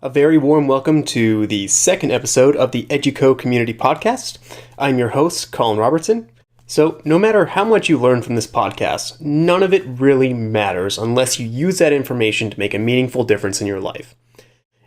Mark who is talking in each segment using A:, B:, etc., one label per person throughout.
A: A very warm welcome to the second episode of the Educo Community podcast. I'm your host, Colin Robertson. So, no matter how much you learn from this podcast, none of it really matters unless you use that information to make a meaningful difference in your life.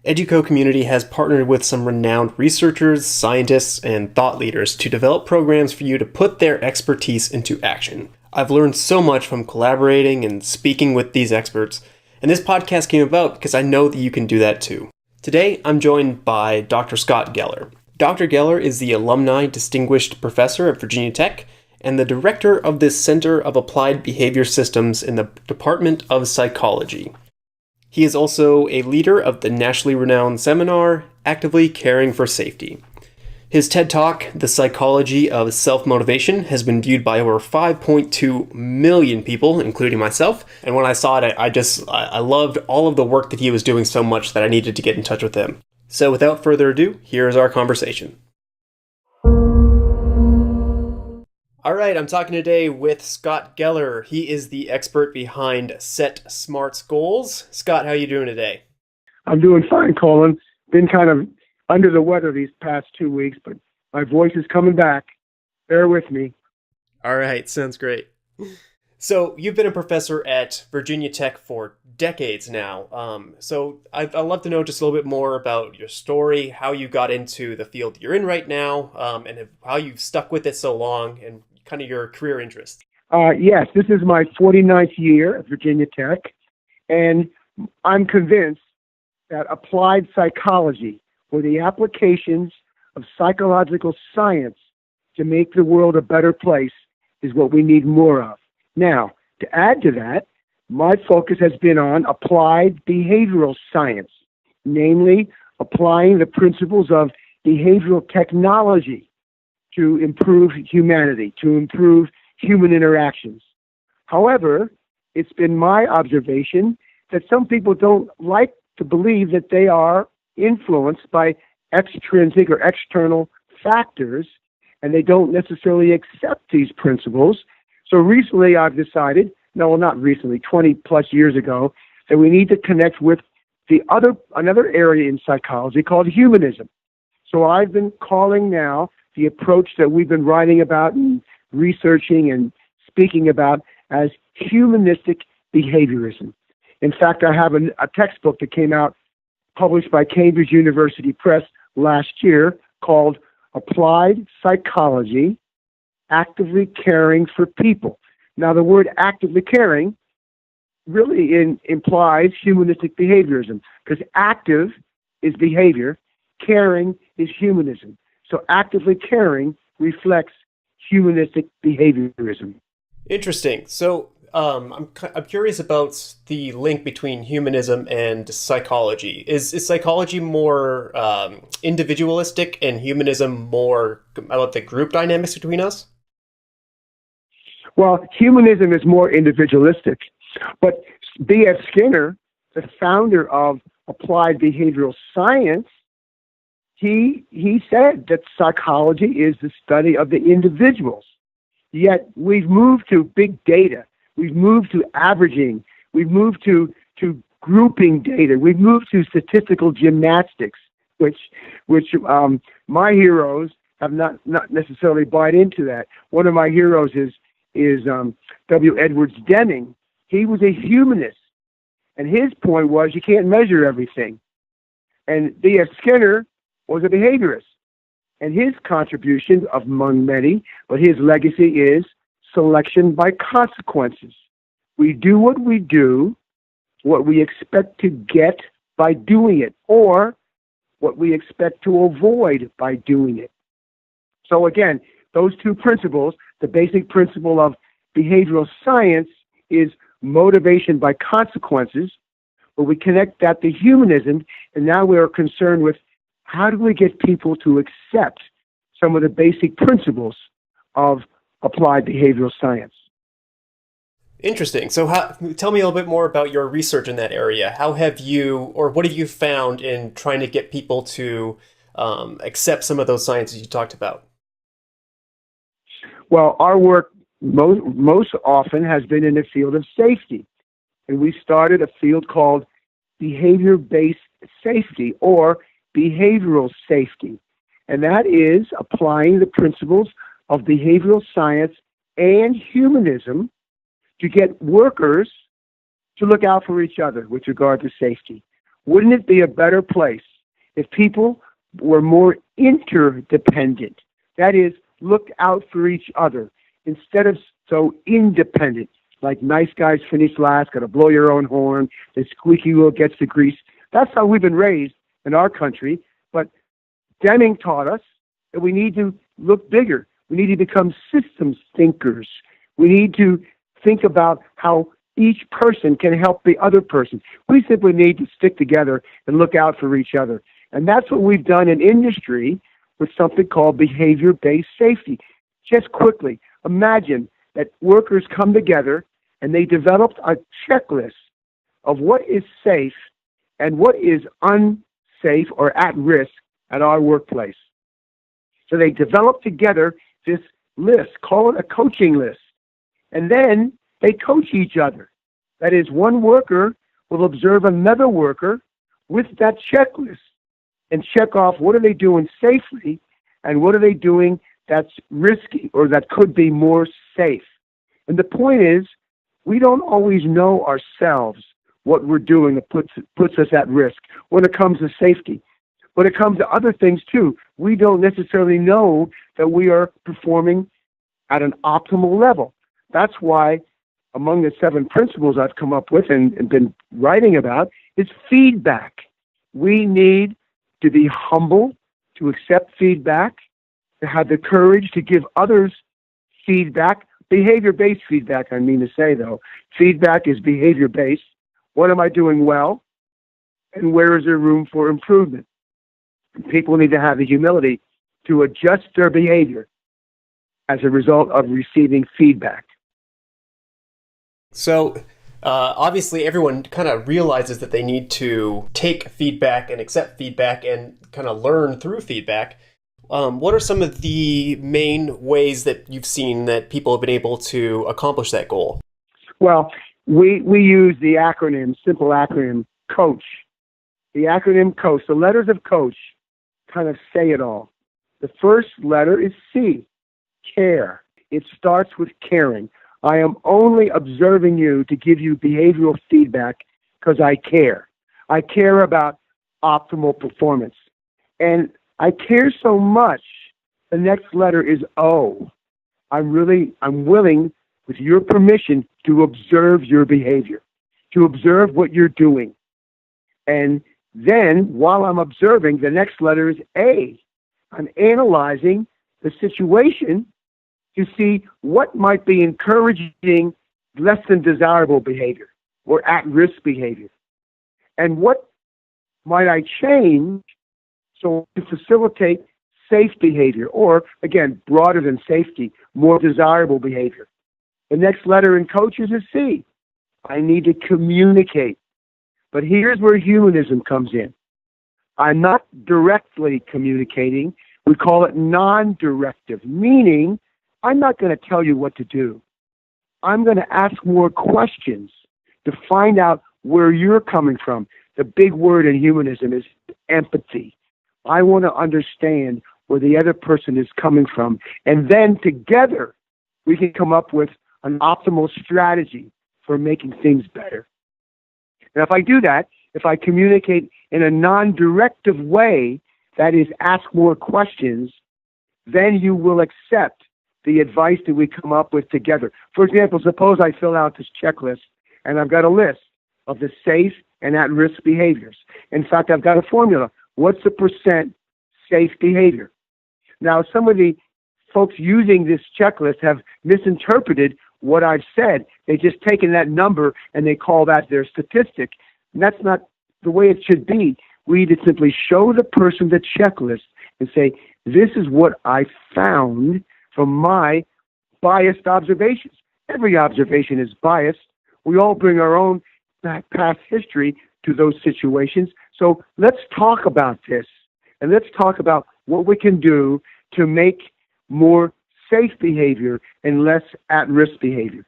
A: Educo Community has partnered with some renowned researchers, scientists, and thought leaders to develop programs for you to put their expertise into action. I've learned so much from collaborating and speaking with these experts, and this podcast came about because I know that you can do that too. Today, I'm joined by Dr. Scott Geller. Dr. Geller is the Alumni Distinguished Professor at Virginia Tech and the Director of the Center of Applied Behavior Systems in the Department of Psychology. He is also a leader of the nationally renowned seminar, Actively Caring for Safety. His TED Talk, The Psychology of Self-Motivation, has been viewed by over 5.2 million people, including myself. And when I saw it, I loved all of the work that he was doing so much that I needed to get in touch with him. So without further ado, here's our conversation. All right, I'm talking today with Scott Geller. He is the expert behind Set SMARTS goals. Scott, how are you doing today?
B: I'm doing fine, Colin. Been kind of under the weather these past 2 weeks, but my voice is coming back. Bear with me.
A: All right, sounds great. So you've been a professor at Virginia Tech for decades now. So I'd love to know just a little bit more about your story, how you got into the field you're in right now, and how you've stuck with it so long, and kind of your career interests.
B: Yes, this is my 49th year at Virginia Tech, and I'm convinced that applied psychology, or the applications of psychological science to make the world a better place, is what we need more of. Now, to add to that, my focus has been on applied behavioral science, namely applying the principles of behavioral technology to improve humanity, to improve human interactions. However, it's been my observation that some people don't like to believe that they are influenced by extrinsic or external factors, and they don't necessarily accept these principles. So recently I've decided, not recently, 20 plus years ago, that we need to connect with another area in psychology called humanism. So I've been calling now the approach that we've been writing about and researching and speaking about as humanistic behaviorism. In fact, I have a textbook that came out published by Cambridge University Press last year called Applied Psychology, Actively Caring for People. Now, the word actively caring really implies humanistic behaviorism, because active is behavior, caring is humanism. So actively caring reflects humanistic behaviorism.
A: Interesting. So I'm curious about the link between humanism and psychology. Is psychology more individualistic and humanism more about the group dynamics between us?
B: Well, humanism is more individualistic, but B.F. Skinner, the founder of applied behavioral science, he said that psychology is the study of the individuals. Yet we've moved to big data. We've moved to averaging. We've moved to grouping data. We've moved to statistical gymnastics, which my heroes have not necessarily bought into that. One of my heroes is W. Edwards Deming. He was a humanist, and his point was you can't measure everything. And B.F. Skinner was a behaviorist, and his contribution, among many, but his legacy is selection by consequences. We do what we do, what we expect to get by doing it, or what we expect to avoid by doing it. So again, those two principles, the basic principle of behavioral science is motivation by consequences, but we connect that to humanism, and now we are concerned with how do we get people to accept some of the basic principles of applied behavioral science.
A: Interesting. So tell me a little bit more about your research in that area. How have you, or what have you found in trying to get people to accept some of those sciences you talked about?
B: Well, our work most often has been in the field of safety. And we started a field called behavior-based safety or behavioral safety. And that is applying the principles of behavioral science and humanism to get workers to look out for each other with regard to safety. Wouldn't it be a better place if people were more interdependent? That is, looked out for each other instead of so independent, like nice guys finish last, got to blow your own horn, the squeaky wheel gets the grease. That's how we've been raised in our country. But Deming taught us that we need to look bigger. We need to become systems thinkers. We need to think about how each person can help the other person. We simply need to stick together and look out for each other. And that's what we've done in industry with something called behavior-based safety. Just quickly, imagine that workers come together and they developed a checklist of what is safe and what is unsafe or at risk at our workplace. So they developed together this list, call it a coaching list. And then they coach each other. That is, one worker will observe another worker with that checklist and check off what are they doing safely and what are they doing that's risky or that could be more safe. And the point is, we don't always know ourselves what we're doing that puts us at risk when it comes to safety. When it comes to other things too, we don't necessarily know that we are performing at an optimal level. That's why among the 7 principles I've come up with and been writing about is feedback. We need to be humble, to accept feedback, to have the courage to give others feedback. Behavior-based feedback, I mean to say, though. Feedback is behavior-based. What am I doing well? And where is there room for improvement? People need to have the humility to adjust their behavior as a result of receiving feedback.
A: So, obviously, everyone kind of realizes that they need to take feedback and accept feedback and kind of learn through feedback. What are some of the main ways that you've seen that people have been able to accomplish that goal?
B: Well, we use the acronym, simple acronym, COACH. The acronym COACH, the letters of COACH kind of say it all. The first letter is C, care. It starts with caring. I am only observing you to give you behavioral feedback because I care. I care about optimal performance. And I care so much, the next letter is O. I'm willing, with your permission, to observe your behavior, to observe what you're doing. And then, while I'm observing, the next letter is A. I'm analyzing the situation to see what might be encouraging less than desirable behavior or at-risk behavior. And what might I change so to facilitate safe behavior or, again, broader than safety, more desirable behavior. The next letter in coaches is C. I need to communicate. But here's where humanism comes in. I'm not directly communicating. We call it non-directive, meaning I'm not going to tell you what to do. I'm going to ask more questions to find out where you're coming from. The big word in humanism is empathy. I want to understand where the other person is coming from. And then together, we can come up with an optimal strategy for making things better. And if I do that, if I communicate in a non-directive way, that is, ask more questions, then you will accept the advice that we come up with together. For example, suppose I fill out this checklist, and I've got a list of the safe and at-risk behaviors. In fact, I've got a formula. What's the percent safe behavior? Now, some of the folks using this checklist have misinterpreted what I've said. They've just taken that number and they call that their statistic. And that's not the way it should be. We need to simply show the person the checklist and say, this is what I found from my biased observations. Every observation is biased. We all bring our own past history to those situations. So let's talk about this, and let's talk about what we can do to make more safe behavior and less at-risk behavior.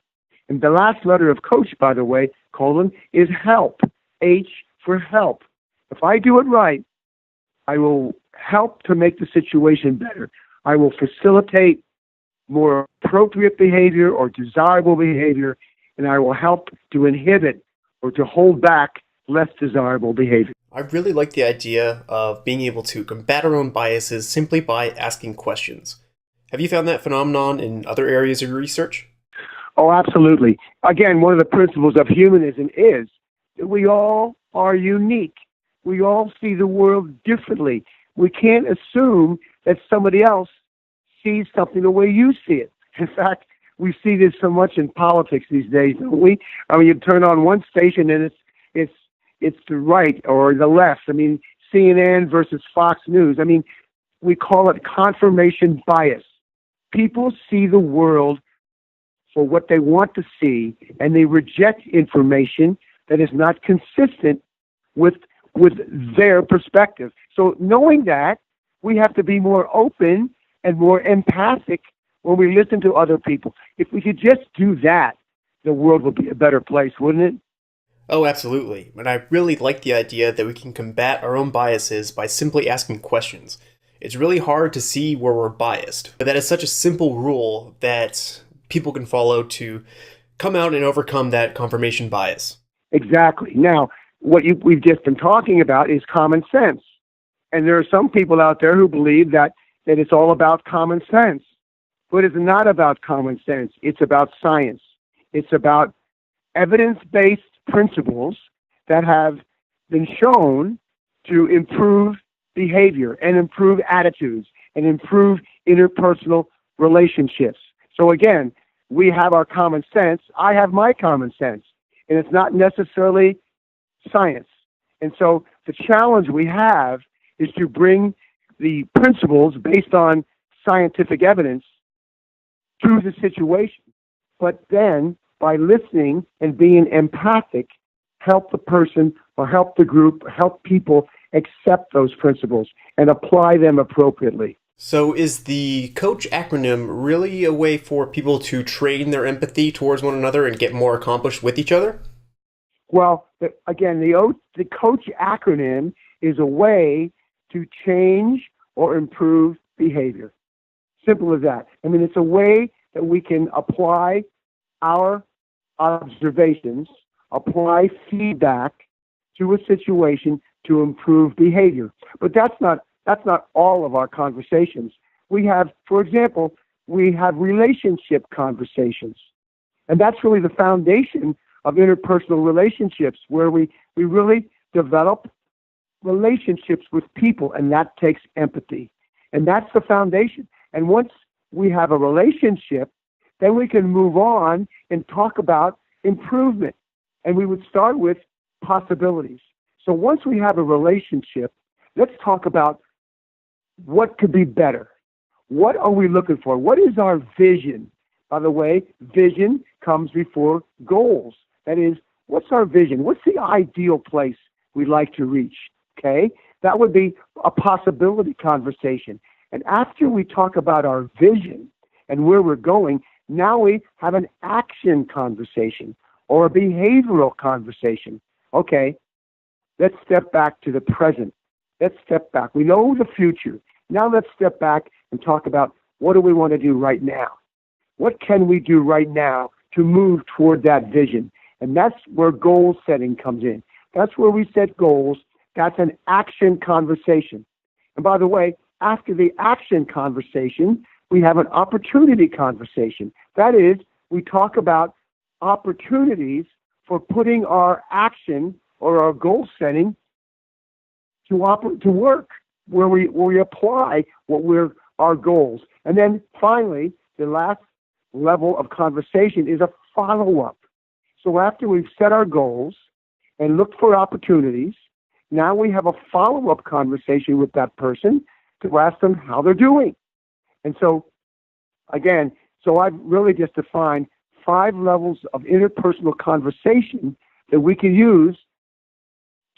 B: And the last letter of coach, by the way, colon, is help, H for help. If I do it right, I will help to make the situation better. I will facilitate more appropriate behavior or desirable behavior, and I will help to inhibit or to hold back less desirable behavior.
A: I really like the idea of being able to combat our own biases simply by asking questions. Have you found that phenomenon in other areas of your research?
B: Oh, absolutely. Again, one of the principles of humanism is that we all are unique. We all see the world differently. We can't assume that somebody else sees something the way you see it. In fact, we see this so much in politics these days, don't we? I mean, you turn on one station and it's the right or the left. I mean, CNN versus Fox News. I mean, we call it confirmation bias. People see the world for what they want to see, and they reject information that is not consistent with their perspective. So knowing that, we have to be more open and more empathic when we listen to other people. If we could just do that, the world would be a better place, wouldn't it?
A: Oh, absolutely. And I really like the idea that we can combat our own biases by simply asking questions. It's really hard to see where we're biased, but that is such a simple rule that people can follow to come out and overcome that confirmation bias.
B: Exactly. Now, what we've just been talking about is common sense. And there are some people out there who believe that it's all about common sense. But it's not about common sense. It's about science. It's about evidence-based principles that have been shown to improve behavior and improve attitudes and improve interpersonal relationships. So again, we have our common sense. I have my common sense. And it's not necessarily science. And so the challenge we have is to bring the principles based on scientific evidence to the situation. But then, by listening and being empathic, help the person or help the group, help people accept those principles and apply them appropriately.
A: So is the COACH acronym really a way for people to train their empathy towards one another and get more accomplished with each other?
B: Well, again, the COACH acronym is a way to change or improve behavior. Simple as that. I mean, it's a way that we can apply our observations, apply feedback to a situation to improve behavior. But that's not all of our conversations. We have, for example, relationship conversations. And that's really the foundation of interpersonal relationships, where we really develop relationships with people, and that takes empathy. And that's the foundation. And once we have a relationship, then we can move on and talk about improvement. And we would start with possibilities. So once we have a relationship, let's talk about what could be better. What are we looking for? What is our vision? By the way, vision comes before goals. That is, what's our vision? What's the ideal place we'd like to reach? Okay? That would be a possibility conversation. And after we talk about our vision and where we're going, now we have an action conversation or a behavioral conversation. Okay, let's step back to the present. Let's step back. We know the future. Now let's step back and talk about what do we want to do right now? What can we do right now to move toward that vision? And that's where goal setting comes in. That's where we set goals. That's an action conversation. And by the way, after the action conversation, we have an opportunity conversation. That is, we talk about opportunities for putting our action or our goal setting to work, where we apply our goals. And then finally, the last level of conversation is a follow-up. So after we've set our goals and looked for opportunities, now we have a follow-up conversation with that person to ask them how they're doing. And so, again, I've really just defined 5 levels of interpersonal conversation that we can use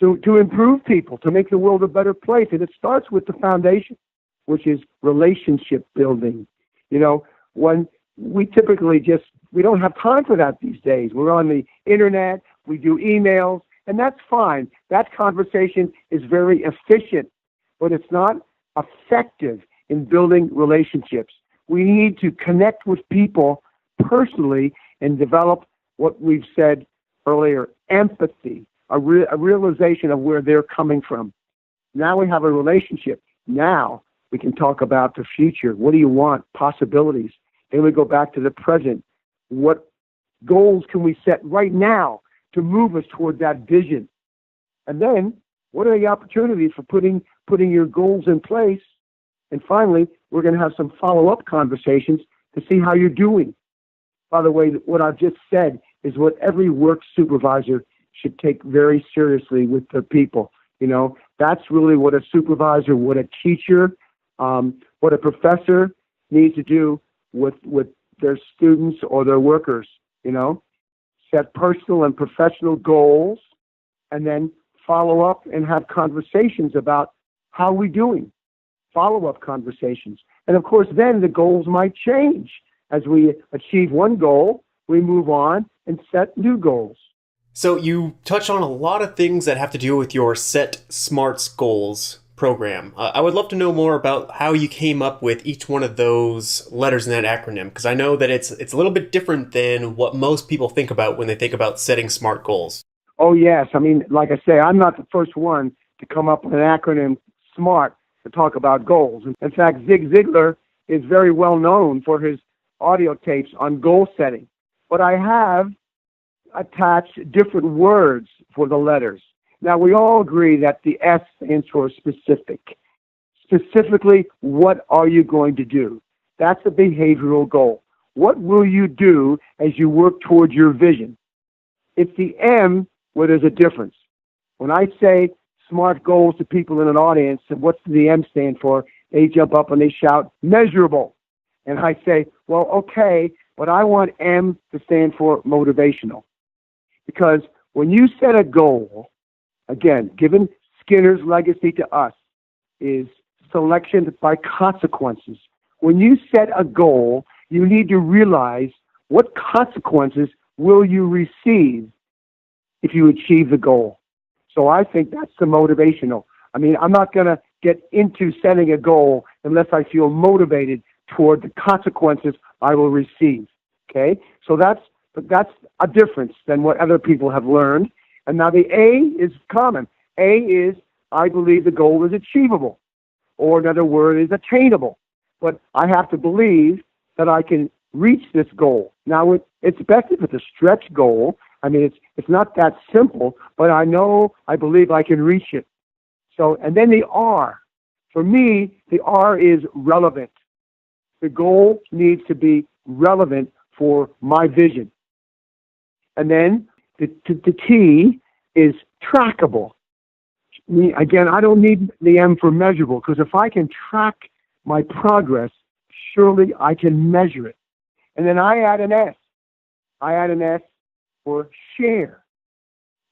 B: to improve people, to make the world a better place. And it starts with the foundation, which is relationship building. You know, when we typically we don't have time for that these days. We're on the internet, we do emails, And that's fine. That conversation is very efficient, but it's not effective in building relationships. We need to connect with people personally and develop what we've said earlier, empathy, a realization of where they're coming from. Now we have a relationship. Now we can talk about the future. What do you want? Possibilities. Then we go back to the present. What goals can we set right now to move us toward that vision? And then what are the opportunities for putting your goals in place? And finally, we're going to have some follow-up conversations to see how you're doing. By the way, what I've just said is what every work supervisor should take very seriously with their people. You know, that's really what a supervisor, what a teacher, what a professor needs to do with their students or their workers, you know. Set personal and professional goals and then follow up and have conversations about how we're doing, follow-up conversations. And of course, then the goals might change. As we achieve one goal, we move on and set new goals.
A: So you touch on a lot of things that have to do with your Set SMARTS goals program. I would love to know more about how you came up with each one of those letters in that acronym, because I know that it's a little bit different than what most people think about when they think about setting SMART goals.
B: Oh, yes. I mean, like I say, I'm not the first one to come up with an acronym SMART to talk about goals. In fact, Zig Ziglar is very well known for his audio tapes on goal setting. But I have attached different words for the letters. Now, we all agree that the S stands for specific. Specifically, what are you going to do? That's a behavioral goal. What will you do as you work towards your vision? It's the M where there's a difference. When I say SMART goals to people in an audience, and what's the M stand for? They jump up and they shout, measurable. And I say, well, okay, but I want M to stand for motivational. Because when you set a goal, again, given Skinner's legacy to us is selection by consequences. When you set a goal, you need to realize what consequences will you receive if you achieve the goal. So I think that's the motivational. I mean, I'm not going to get into setting a goal unless I feel motivated toward the consequences I will receive. Okay? So that's a difference than what other people have learned. And now the A is common. A is, I believe the goal is achievable, or another word is attainable. But I have to believe that I can reach this goal. Now, it's best if it's a stretch goal. I mean, it's not that simple, but I believe I can reach it. So, and then the R. For me, the R is relevant. The goal needs to be relevant for my vision. And then the T is trackable. Again, I don't need the M for measurable, because if I can track my progress, surely I can measure it. And then I add an S. I add an S for share.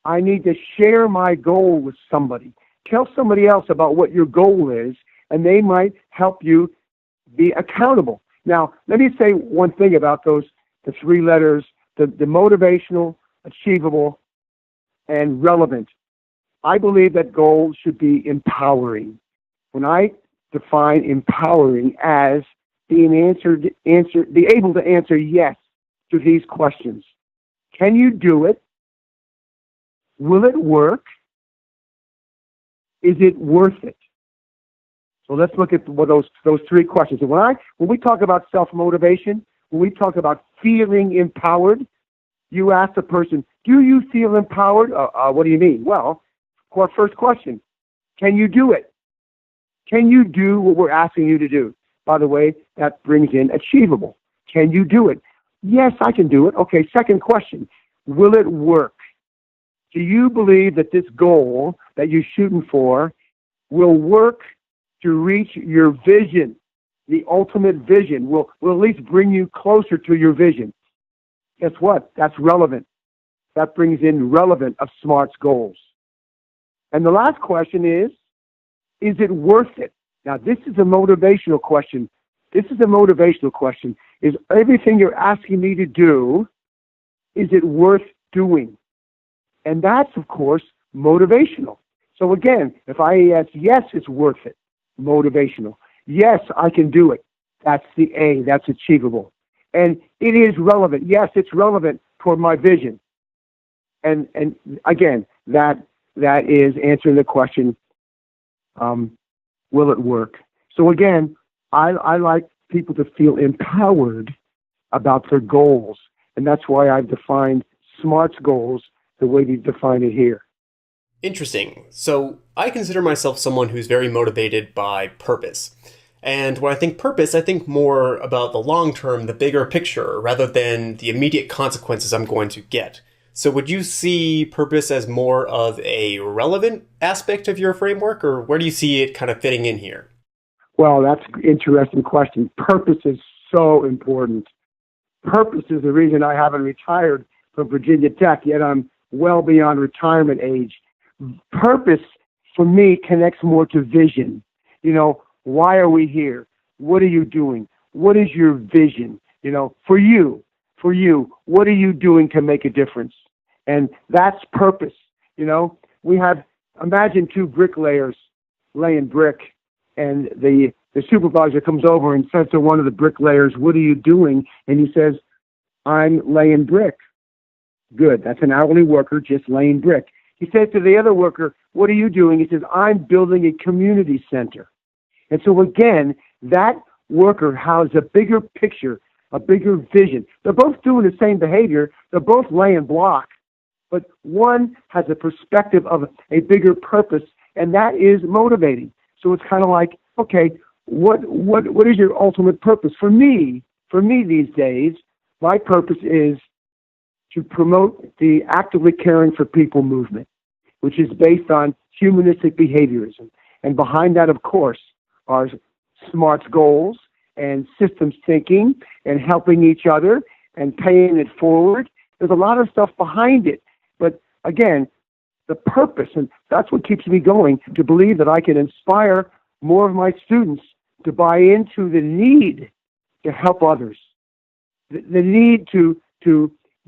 B: I need to share my goal with somebody. Tell somebody else about what your goal is, and they might help you be accountable. Now, let me say one thing about the three letters, the motivational, achievable, and relevant. I believe that goals should be empowering. When I define empowering as being able to answer yes to these questions. Can you do it? Will it work? Is it worth it? So let's look at what those three questions. And when we talk about self-motivation, when we talk about feeling empowered, you ask the person, do you feel empowered? What do you mean? Well, first question, can you do it? Can you do what we're asking you to do? By the way, that brings in achievable. Can you do it? Yes, I can do it. Okay, second question, will it work? Do you believe that this goal that you're shooting for will work to reach your vision, the ultimate vision, will at least bring you closer to your vision? Guess what? That's relevant. That brings in relevant of SMARTS goals. And the last question is it worth it? Now, this is a motivational question. Is everything you're asking me to do, is it worth doing? And that's, of course, motivational. So again, if I ask, yes, it's worth it, motivational. Yes, I can do it. That's the A. That's achievable. And it is relevant. Yes, it's relevant toward my vision. And again, that is answering the question, will it work? So again, I like people to feel empowered about their goals. And that's why I've defined SMARTS goals the way we've defined it here.
A: Interesting. So I consider myself someone who's very motivated by purpose. And when I think purpose, I think more about the long term, the bigger picture, rather than the immediate consequences I'm going to get. So would you see purpose as more of a relevant aspect of your framework, or where do you see it kind of fitting in here?
B: Well, that's an interesting question. Purpose is so important. Purpose is the reason I haven't retired from Virginia Tech, yet I'm well beyond retirement age. Purpose, for me, connects more to vision. You know, why are we here? What are you doing? What is your vision? You know, for you, what are you doing to make a difference? And that's purpose. You know, imagine two bricklayers laying brick, and the supervisor comes over and says to one of the bricklayers, what are you doing? And he says, I'm laying brick. Good. That's an hourly worker just laying brick. He says to the other worker, what are you doing? He says, I'm building a community center. And so again, that worker has a bigger picture, a bigger vision. They're both doing the same behavior. They're both laying block, but one has a perspective of a bigger purpose, and that is motivating. So it's kind of like, okay, what is your ultimate purpose? For me these days, my purpose is to promote the actively caring for people movement, which is based on humanistic behaviorism. And behind that, of course, are SMARTS goals and systems thinking and helping each other and paying it forward. There's a lot of stuff behind it. But again, the purpose, and that's what keeps me going, to believe that I can inspire more of my students to buy into the need to help others, the need to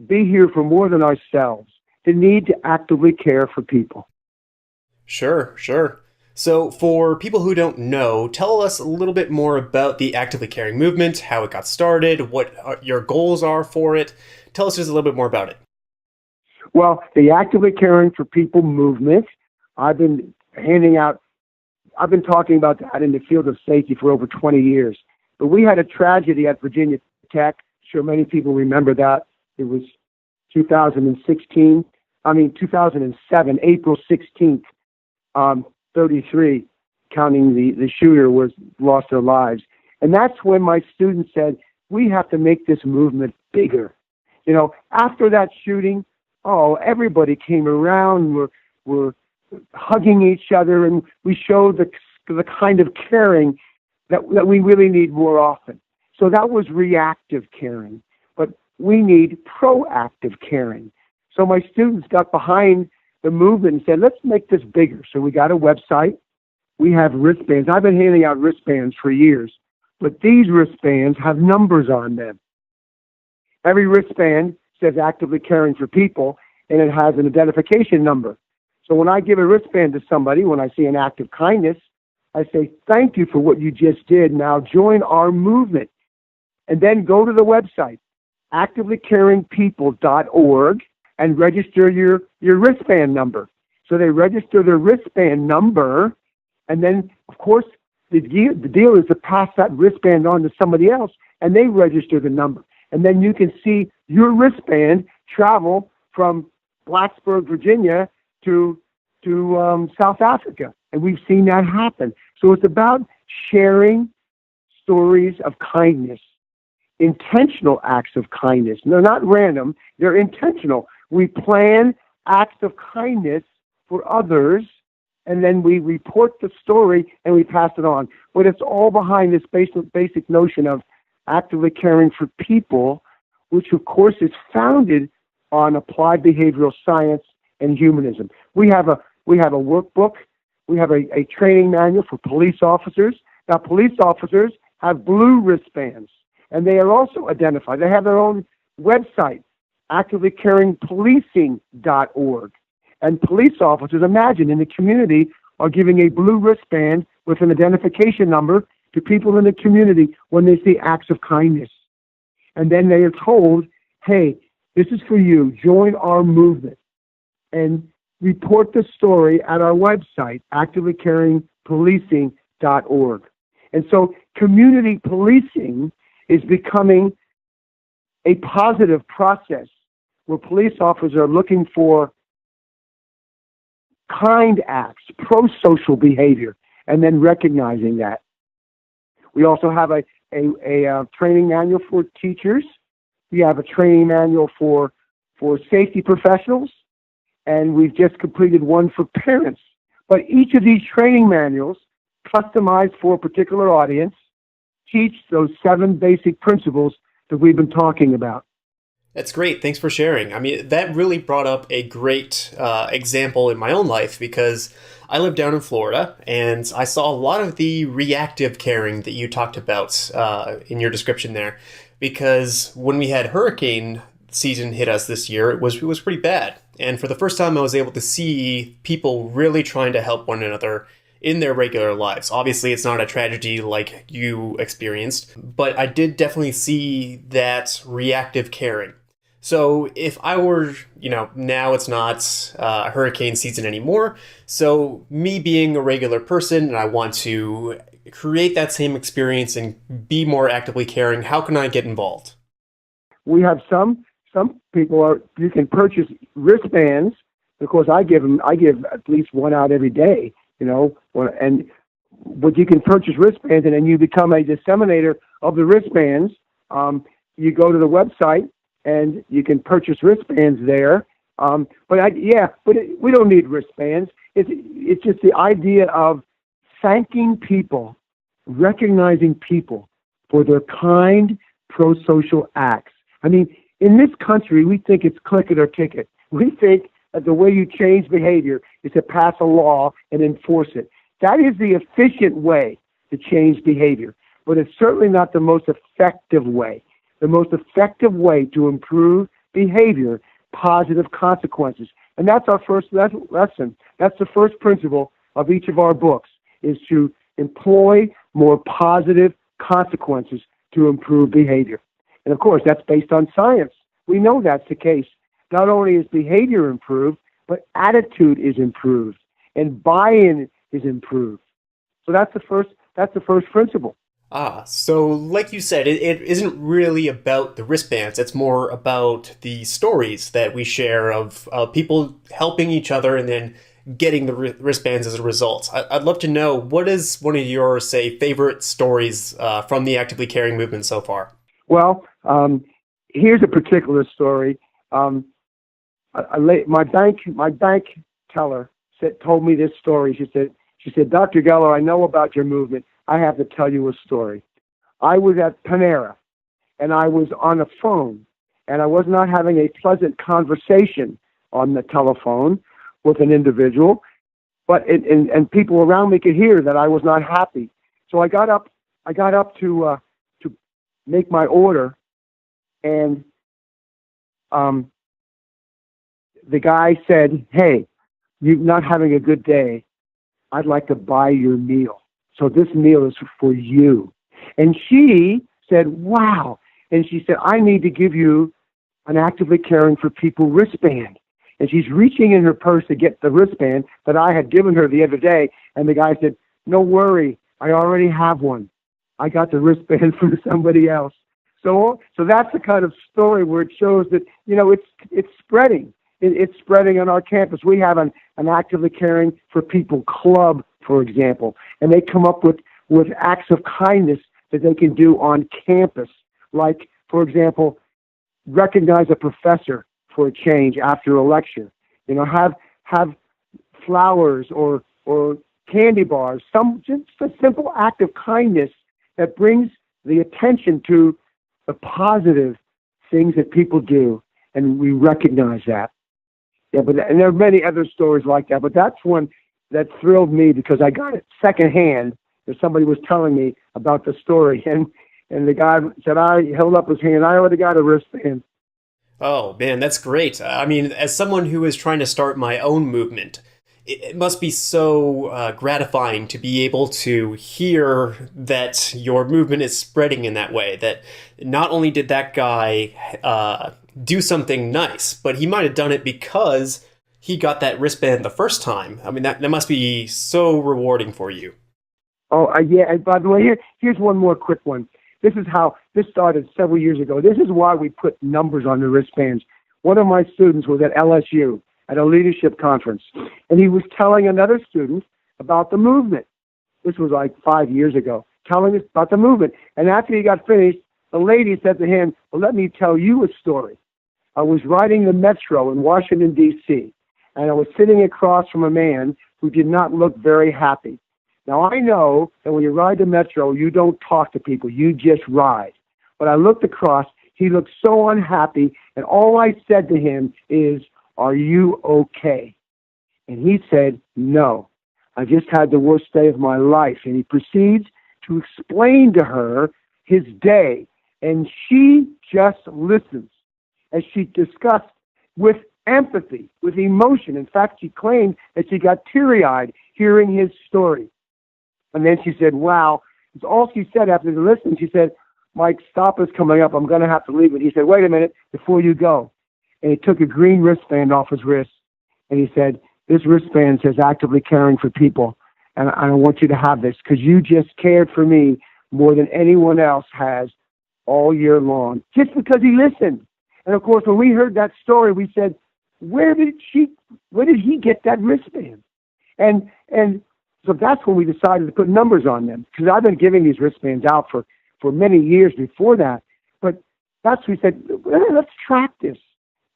B: be here for more than ourselves, the need to actively care for people.
A: Sure. So for people who don't know, tell us a little bit more about the actively caring movement, how it got started, what your goals are for it. Tell us just a little bit more about it.
B: Well, the actively caring for people movement, I've been talking about that in the field of safety for over 20 years. But we had a tragedy at Virginia Tech. I'm sure many people remember that. It was 2007, April 16th, 33, counting the shooter lost their lives. And that's when my students said, we have to make this movement bigger. You know, after that shooting, everybody came around, were hugging each other, and we showed the kind of caring that we really need more often. So that was reactive caring, but we need proactive caring. So my students got behind the movement and said, let's make this bigger. So we got a website. We have wristbands. I've been handing out wristbands for years, but these wristbands have numbers on them. Every wristband says actively caring for people, and it has an identification number. So when I give a wristband to somebody, when I see an act of kindness, I say, thank you for what you just did. Now join our movement. And then go to the website, activelycaringpeople.org, and register your wristband number. So they register their wristband number, and then, of course, the deal is to pass that wristband on to somebody else, and they register the number. And then you can see your wristband travel from Blacksburg, Virginia, to South Africa. And we've seen that happen. So it's about sharing stories of kindness, intentional acts of kindness. They're not random, they're intentional. We plan acts of kindness for others, and then we report the story and we pass it on. But it's all behind this basic notion of actively caring for people, which of course is founded on applied behavioral science and humanism. We have a workbook. We have a training manual for police officers. Now, police officers have blue wristbands, and they are also identified. They have their own website, activelycaringpolicing.org. And police officers, imagine, in the community are giving a blue wristband with an identification number to people in the community when they see acts of kindness. And then they are told, hey, this is for you. Join our movement. And report the story at our website, activelycaringpolicing.org. And so community policing is becoming a positive process where police officers are looking for kind acts, pro-social behavior, and then recognizing that. We also have a training manual for teachers. We have a training manual for safety professionals, and we've just completed one for parents. But each of these training manuals, customized for a particular audience, teach those 7 basic principles that we've been talking about.
A: That's great. Thanks for sharing. I mean, that really brought up a great example in my own life, because I live down in Florida and I saw a lot of the reactive caring that you talked about in your description there. Because when we had hurricane season hit us this year, it was pretty bad. And for the first time, I was able to see people really trying to help one another in their regular lives. Obviously, it's not a tragedy like you experienced, but I did definitely see that reactive caring. So if I were, now it's not hurricane season anymore, so me being a regular person and I want to create that same experience and be more actively caring, how can I get involved?
B: We have some people you can purchase wristbands, because I give at least one out every day, but you can purchase wristbands and then you become a disseminator of the wristbands. You go to the website and you can purchase wristbands there. We don't need wristbands. It's just the idea of thanking people, recognizing people for their kind, pro-social acts. I mean, in this country, we think it's click it or ticket. We think that the way you change behavior is to pass a law and enforce it. That is the efficient way to change behavior, but it's certainly not the most effective way. The most effective way to improve behavior, positive consequences. And that's our first lesson. That's the first principle of each of our books, is to employ more positive consequences to improve behavior. And of course, that's based on science. We know that's the case. Not only is behavior improved, but attitude is improved and buy-in is improved. So that's the first principle.
A: So like you said, it isn't really about the wristbands. It's more about the stories that we share of people helping each other and then getting the wristbands as a result. I'd love to know, what is one of your, say, favorite stories from the Actively Caring movement so far?
B: Well, here's a particular story. My bank teller told me this story. She said, Dr. Geller, I know about your movement. I have to tell you a story. I was at Panera, and I was on the phone, and I was not having a pleasant conversation on the telephone with an individual, but and people around me could hear that I was not happy. So I got up to make my order, and the guy said, "Hey, you're not having a good day. I'd like to buy your meal. So this meal is for you." And she said, "Wow." And she said, "I need to give you an Actively Caring for People wristband." And she's reaching in her purse to get the wristband that I had given her the other day. And the guy said, "No worry, I already have one. I got the wristband from somebody else." So that's the kind of story where it shows that, it's spreading. It's spreading on our campus. We have an Actively Caring for People club, for example, and they come up with acts of kindness that they can do on campus. Like, for example, recognize a professor for a change after a lecture. Have flowers or candy bars. Just a simple act of kindness that brings the attention to the positive things that people do, and we recognize that. Yeah, and there are many other stories like that, but that's one that thrilled me because I got it secondhand. If somebody was telling me about the story, and the guy said, I held up his hand, I already got a wristband.
A: Oh man, that's great. I mean, as someone who is trying to start my own movement, it must be so gratifying to be able to hear that your movement is spreading in that way. That not only did that guy do something nice, but he might have done it because he got that wristband the first time. I mean, that must be so rewarding for you.
B: Oh, yeah. And by the way, here's one more quick one. This is how this started several years ago. This is why we put numbers on the wristbands. One of my students was at LSU at a leadership conference, and he was telling another student about the movement. This was like 5 years ago, telling us about the movement. And after he got finished, the lady said to him, well, let me tell you a story. I was riding the metro in Washington, D.C., and I was sitting across from a man who did not look very happy. Now, I know that when you ride the metro, you don't talk to people. You just ride. But I looked across. He looked so unhappy, and all I said to him is, are you okay? And he said, no. I just had the worst day of my life. And he proceeds to explain to her his day. And she just listens as she discussed with empathy, with emotion. In fact, she claimed that she got teary-eyed hearing his story. And then she said, wow. It's all she said after the listening. She said, Mike, stop is coming up. I'm going to have to leave it. He said, wait a minute before you go. And he took a green wristband off his wrist. And he said, this wristband says actively caring for people. And I want you to have this because you just cared for me more than anyone else has all year long, just because he listened. And of course, when we heard that story, we said, where did he get that wristband? And so that's when we decided to put numbers on them, because I've been giving these wristbands out for many years before that. But that's when we said, well, let's track this.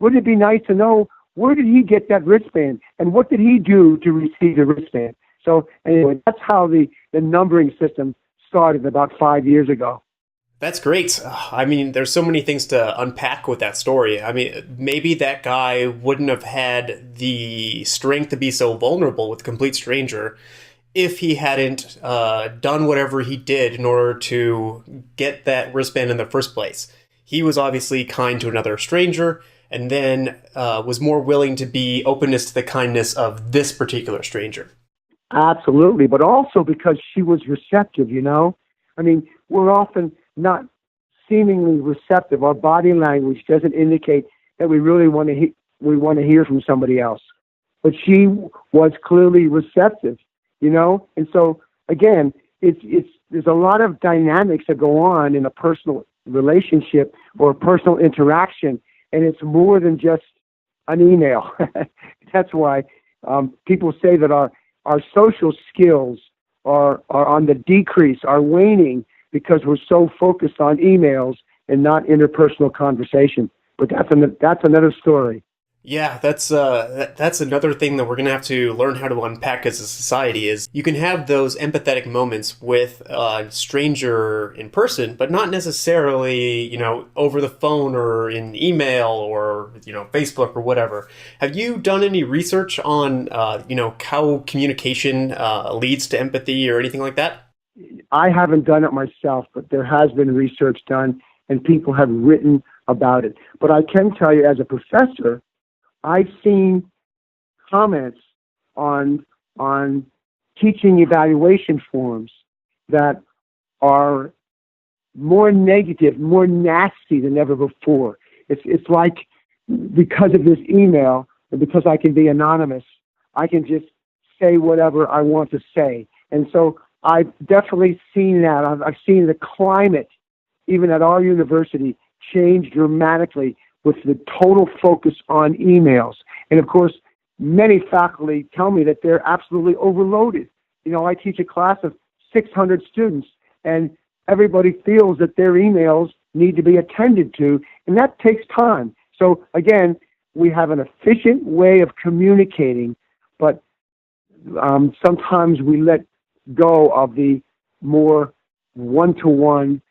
B: Wouldn't it be nice to know where did he get that wristband and what did he do to receive the wristband? So anyway, that's how the numbering system started about 5 years ago.
A: That's great. I mean, there's so many things to unpack with that story. I mean, maybe that guy wouldn't have had the strength to be so vulnerable with a complete stranger if he hadn't done whatever he did in order to get that wristband in the first place. He was obviously kind to another stranger, and then was more willing to be openness to the kindness of this particular stranger.
B: Absolutely, but also because she was receptive, you know? I mean, we're often not seemingly receptive. Our body language doesn't indicate that we really want to hear from somebody else. But she was clearly receptive, you know? And so, again, there's a lot of dynamics that go on in a personal relationship or a personal interaction, and it's more than just an email. That's why people say that our social skills are on the decrease, are waning, because we're so focused on emails and not interpersonal conversation. But that's another story.
A: Yeah, that's another thing that we're going to have to learn how to unpack as a society is you can have those empathetic moments with a stranger in person, but not necessarily, over the phone or in email or, Facebook or whatever. Have you done any research on, how communication leads to empathy or anything like that?
B: I haven't done it myself, but there has been research done and people have written about it. But I can tell you as a professor, I've seen comments on teaching evaluation forms that are more negative, more nasty than ever before. It's like because of this email, and because I can be anonymous, I can just say whatever I want to say. And so I've definitely seen that. I've seen the climate, even at our university, change dramatically with the total focus on emails. And of course, many faculty tell me that they're absolutely overloaded. I teach a class of 600 students, and everybody feels that their emails need to be attended to, and that takes time. So again, we have an efficient way of communicating, but sometimes we let go of the more one-to-one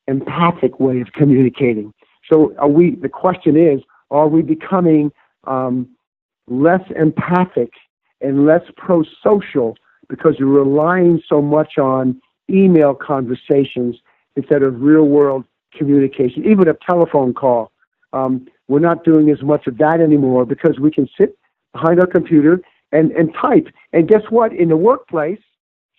B: empathic way of communicating. So the question is, are we becoming less empathic and less pro-social because we're relying so much on email conversations instead of real-world communication, even a telephone call? we're not doing as much of that anymore because we can sit behind our computer and type. And guess what? In the workplace,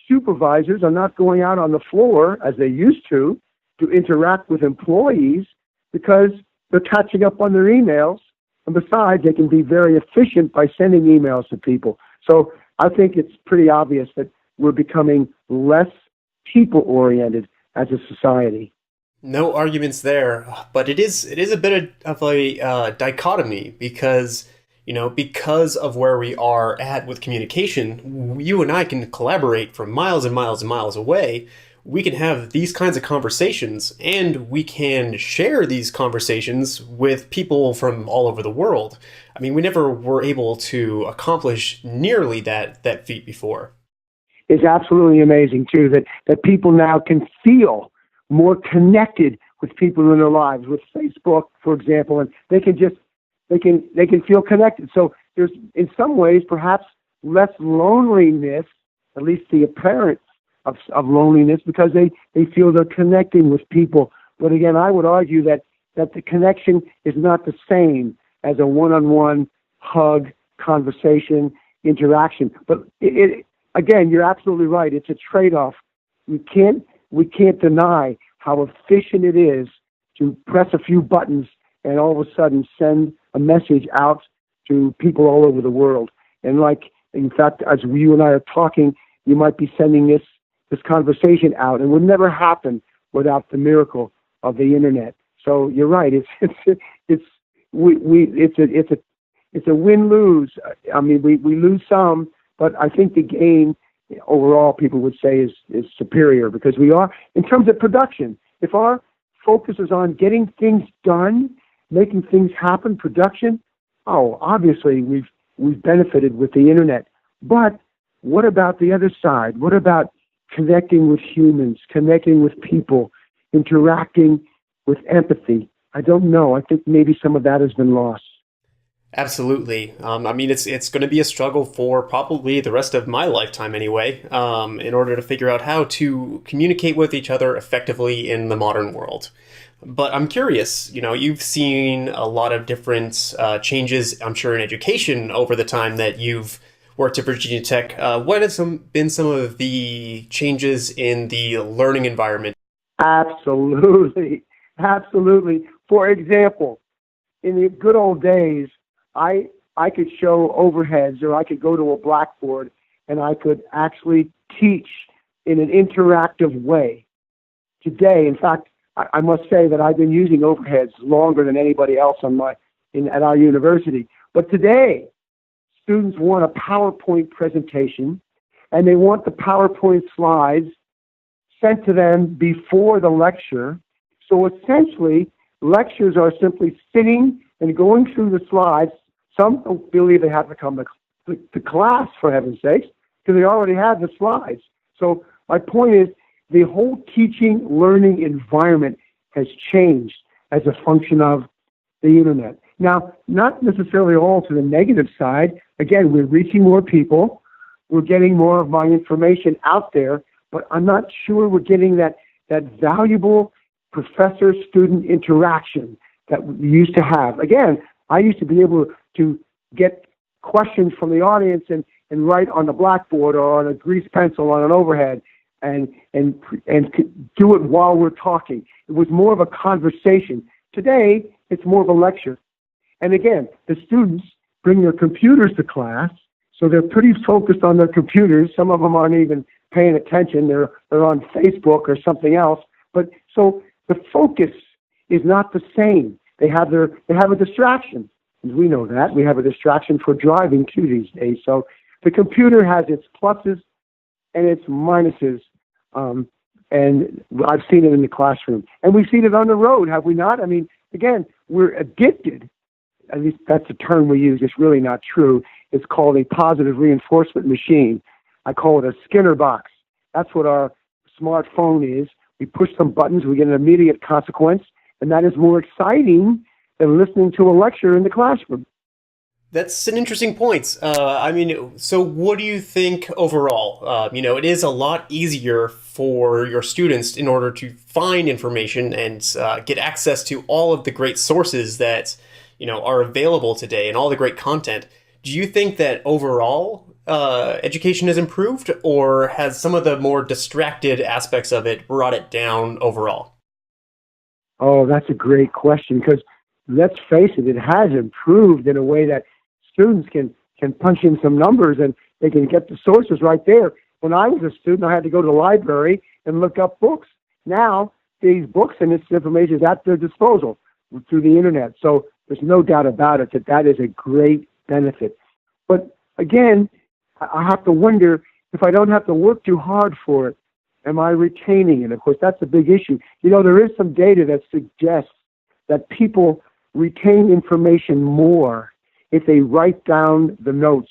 B: supervisors are not going out on the floor as they used to interact with employees because they're catching up on their emails. And besides, they can be very efficient by sending emails to people. So I think it's pretty obvious that we're becoming less people-oriented as a society.
A: No arguments there, but it is a bit of a dichotomy because, because of where we are at with communication, you and I can collaborate from miles and miles and miles away. We can have these kinds of conversations, and we can share these conversations with people from all over the world. I mean, we never were able to accomplish nearly that feat before.
B: It's absolutely amazing too that people now can feel more connected with people in their lives with Facebook, for example, and they can feel connected. So there's in some ways perhaps less loneliness, at least the appearance of loneliness, because they feel they're connecting with people. But again, I would argue that the connection is not the same as a one-on-one hug, conversation, interaction. But again, you're absolutely right. It's a trade-off. We can't deny how efficient it is to press a few buttons and all of a sudden send a message out to people all over the world. And in fact, as you and I are talking, you might be sending this conversation out, and would never happen without the miracle of the internet. So you're right. It's a win-lose. I mean, we lose some, but I think the gain overall, people would say, is superior because we are, in terms of production, if our focus is on getting things done, making things happen, production, obviously we've benefited with the internet. But what about the other side? What about connecting with humans, connecting with people, interacting with empathy? I don't know. I think maybe some of that has been lost.
A: Absolutely. I mean, it's going to be a struggle for probably the rest of my lifetime anyway, in order to figure out how to communicate with each other effectively in the modern world. But I'm curious, you've seen a lot of different changes, I'm sure, in education over the time that you've worked at Virginia Tech. What have been some of the changes in the learning environment?
B: Absolutely. For example, in the good old days, I could show overheads, or I could go to a blackboard and I could actually teach in an interactive way. Today, in fact, I must say that I've been using overheads longer than anybody else at our university. But today, students want a PowerPoint presentation, and they want the PowerPoint slides sent to them before the lecture. So essentially, lectures are simply sitting and going through the slides. Some don't believe they have to come to class, for heaven's sakes, because they already have the slides. So my point is, the whole teaching, learning environment has changed as a function of the internet. Now, not necessarily all to the negative side. Again, we're reaching more people. We're getting more of my information out there, but I'm not sure we're getting that valuable professor-student interaction that we used to have. Again, I used to be able to get questions from the audience and write on the blackboard or on a grease pencil on an overhead and do it while we're talking. It was more of a conversation. Today, it's more of a lecture. And again, the students bring their computers to class, so they're pretty focused on their computers. Some of them aren't even paying attention. They're on Facebook or something else. But so the focus is not the same. They have a distraction. We know that. We have a distraction for driving too these days. So the computer has its pluses and its minuses. And I've seen it in the classroom. And we've seen it on the road, have we not? I mean, again, we're addicted. At least that's the term we use. It's really not true. It's called a positive reinforcement machine. I call it a Skinner box. That's what our smartphone is. We push some buttons, we get an immediate consequence, and that is more exciting than listening to a lecture in the classroom.
A: That's an interesting point. So what do you think overall? It is a lot easier for your students in order to find information and get access to all of the great sources that, are available today and all the great content, do you think that overall education has improved, or has some of the more distracted aspects of it brought it down overall?
B: Oh, that's a great question, because let's face it, it has improved in a way that students can punch in some numbers and they can get the sources right there. When I was a student, I had to go to the library and look up books. Now, these books and this information is at their disposal through the internet. So there's no doubt about it that that is a great benefit. But again, I have to wonder, if I don't have to work too hard for it, am I retaining it? Of course, that's a big issue. There is some data that suggests that people retain information more if they write down the notes,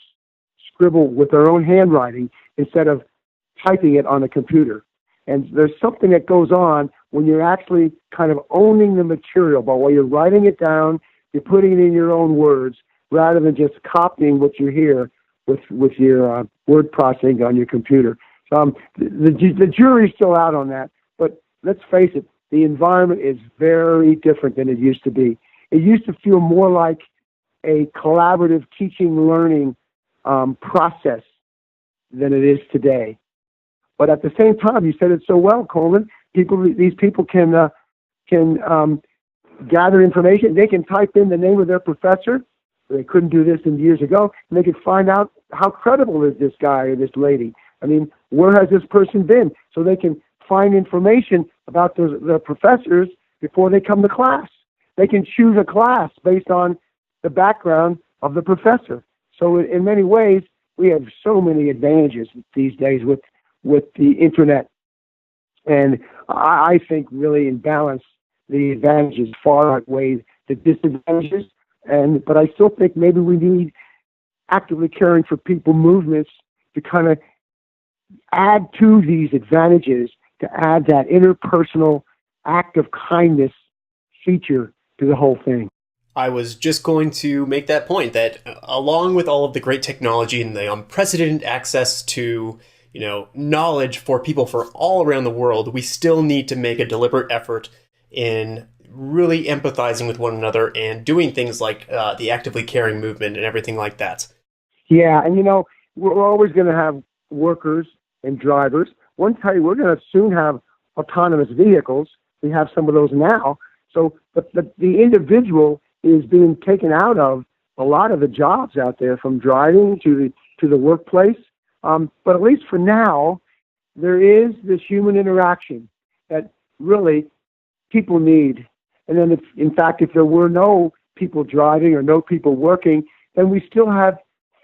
B: scribble with their own handwriting instead of typing it on a computer. And there's something that goes on when you're actually kind of owning the material, but while you're writing it down, you're putting it in your own words rather than just copying what you hear with your word processing on your computer. The jury's still out on that, but let's face it, the environment is very different than it used to be. It used to feel more like a collaborative teaching, learning process than it is today. But at the same time, you said it so well, Coleman. These people can gather information. They can type in the name of their professor. They couldn't do this in years ago, and they could find out how credible is this guy or this lady. I mean, where has this person been? So they can find information about the professors before they come to class. They can choose a class based on the background of the professor. So in many ways, we have so many advantages these days with the internet. And I think really in balance, the advantages far outweigh the disadvantages. But I still think maybe we need actively caring for people movements to kind of add to these advantages, to add that interpersonal act of kindness feature to the whole thing.
A: I was just going to make that point that along with all of the great technology and the unprecedented access to, knowledge for people for all around the world, we still need to make a deliberate effort in really empathizing with one another and doing things like the actively caring movement and everything like that.
B: Yeah, and we're always going to have workers and drivers. We're going to soon have autonomous vehicles. We have some of those now. So the individual is being taken out of a lot of the jobs out there, from driving to the workplace. But at least for now, there is this human interaction that really people need. And then, if there were no people driving or no people working, then we still have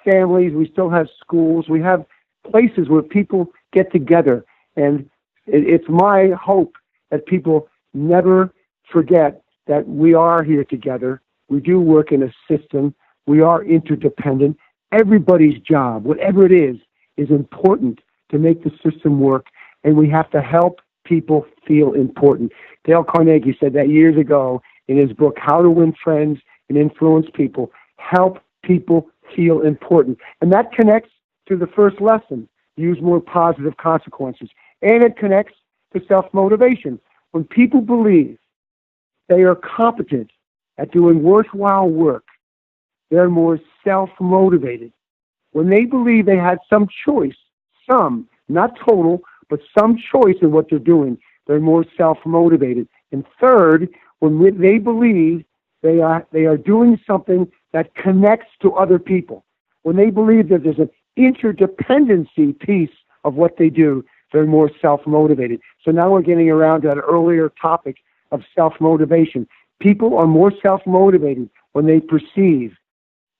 B: families, we still have schools, we have places where people get together. And it's my hope that people never forget that we are here together. We do work in a system. We are interdependent. Everybody's job, whatever it is important to make the system work, and we have to help people feel important. Dale Carnegie said that years ago in his book, How to Win Friends and Influence People. Help people feel important. And that connects to the first lesson, use more positive consequences. And it connects to self-motivation. When people believe they are competent at doing worthwhile work, they're more self-motivated. When they believe they had some choice, not total, but some choice in what they're doing, they're more self-motivated. And third, when they believe they are doing something that connects to other people, when they believe that there's an interdependency piece of what they do, they're more self-motivated. So now we're getting around to that earlier topic of self-motivation. People are more self-motivated when they perceive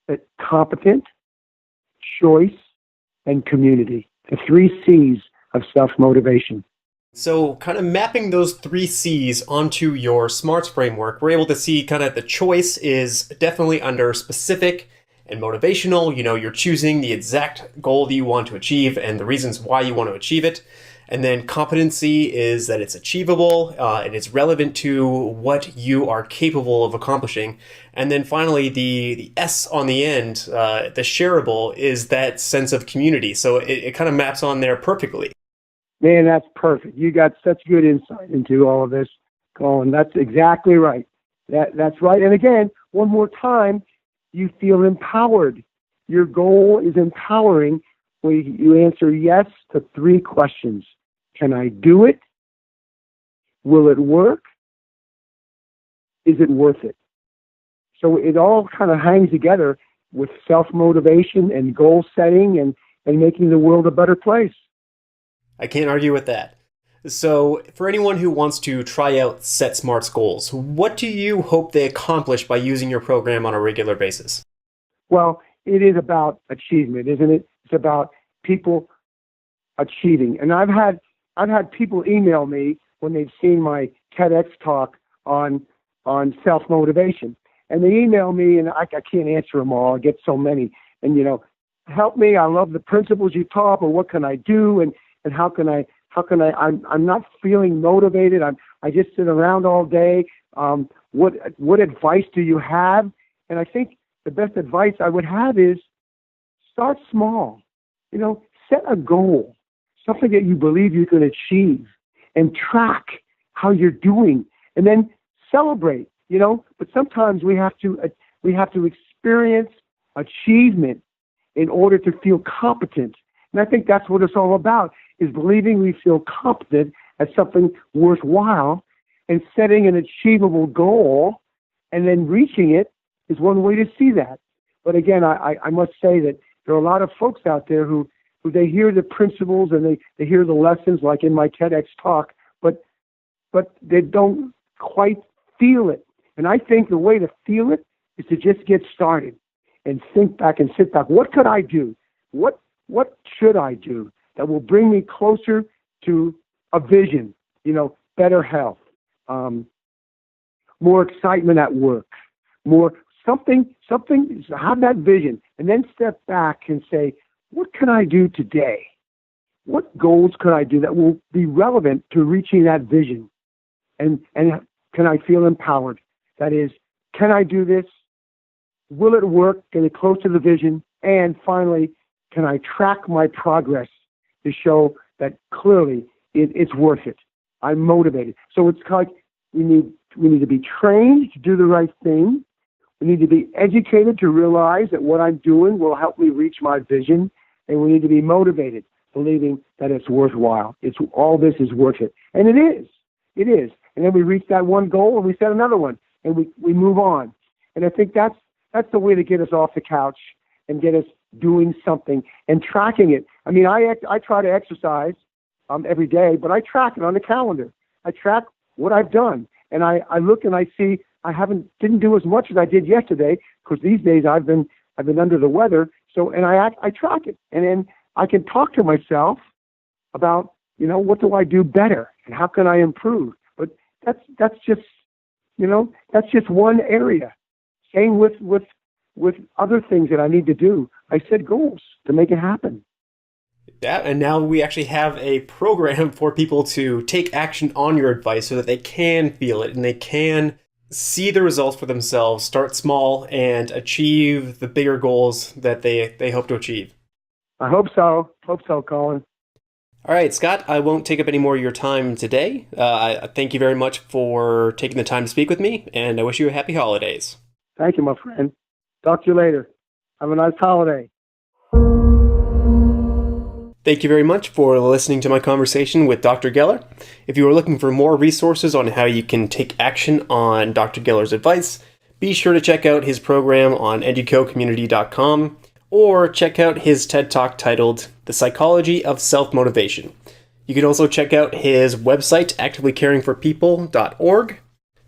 B: that competent, choice, and community, the 3 C's of self-motivation.
A: So kind of mapping those 3 C's onto your SMARTS framework, we're able to see kind of the choice is definitely under specific and motivational. You're choosing the exact goal that you want to achieve and the reasons why you want to achieve it. And then competency is that it's achievable and it's relevant to what you are capable of accomplishing. And then finally, the S on the end, the shareable, is that sense of community. So it kind of maps on there perfectly.
B: Man, that's perfect. You got such good insight into all of this, Colin. That's exactly right. That's right. And again, one more time, you feel empowered. Your goal is empowering when you answer yes to 3 questions. Can I do it? Will it work? Is it worth it? So it all kind of hangs together with self-motivation and goal setting and making the world a better place.
A: I can't argue with that. So, for anyone who wants to try out Set SMARTS goals, what do you hope they accomplish by using your program on a regular basis?
B: Well, it is about achievement, isn't it? It's about people achieving. And I've had people email me when they've seen my TEDx talk on self-motivation. And they email me, and I can't answer them all. I get so many. And, help me. I love the principles you taught, but what can I do? And how can I, I'm not feeling motivated. I just sit around all day. What advice do you have? And I think the best advice I would have is start small. Set a goal, something that you believe you can achieve, and track how you're doing, and then celebrate. But sometimes we have to experience achievement in order to feel competent. And I think that's what it's all about, is believing we feel competent at something worthwhile, and setting an achievable goal and then reaching it is one way to see that. But again, I must say that there are a lot of folks out there who they hear the principles and they hear the lessons, like in my TEDx talk, but they don't quite feel it. And I think the way to feel it is to just get started and think back and sit back. What could I do? What should I do that will bring me closer to a vision? Better health, more excitement at work, more something, have that vision, and then step back and say, what can I do today? What goals can I do that will be relevant to reaching that vision? And can I feel empowered? That is, can I do this? Will it work? Get it close to the vision? And finally, can I track my progress to show that clearly it's worth it? I'm motivated. So it's like we need to be trained to do the right thing. We need to be educated to realize that what I'm doing will help me reach my vision. And we need to be motivated, believing that it's worthwhile. All this is worth it. And it is. It is. And then we reach that one goal and we set another one and we move on. And I think that's the way to get us off the couch and get us doing something and tracking it. I mean, I try to exercise every day, but I track it on the calendar. I track what I've done. And I look and I see I didn't do as much as I did yesterday, because these days I've been under the weather. So, and I track it, and then I can talk to myself about, what do I do better and how can I improve? But that's just one area. Same with other things that I need to do. I set goals to make it happen.
A: Yeah, and now we actually have a program for people to take action on your advice so that they can feel it and they can see the results for themselves, start small, and achieve the bigger goals that they hope to achieve.
B: I hope so. Colin.
A: All right, Scott, I won't take up any more of your time today. I thank you very much for taking the time to speak with me, and I wish you a happy holidays.
B: Thank you, my friend. Talk to you later. Have a nice holiday.
A: Thank you very much for listening to my conversation with Dr. Geller. If you are looking for more resources on how you can take action on Dr. Geller's advice, be sure to check out his program on educocommunity.com or check out his TED Talk titled The Psychology of Self-Motivation. You can also check out his website, activelycaringforpeople.org.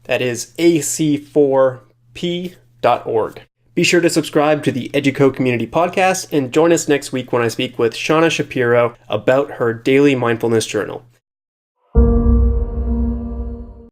A: That is ac4p.org. Be sure to subscribe to the Educo Community podcast and join us next week when I speak with Shauna Shapiro about her daily mindfulness journal.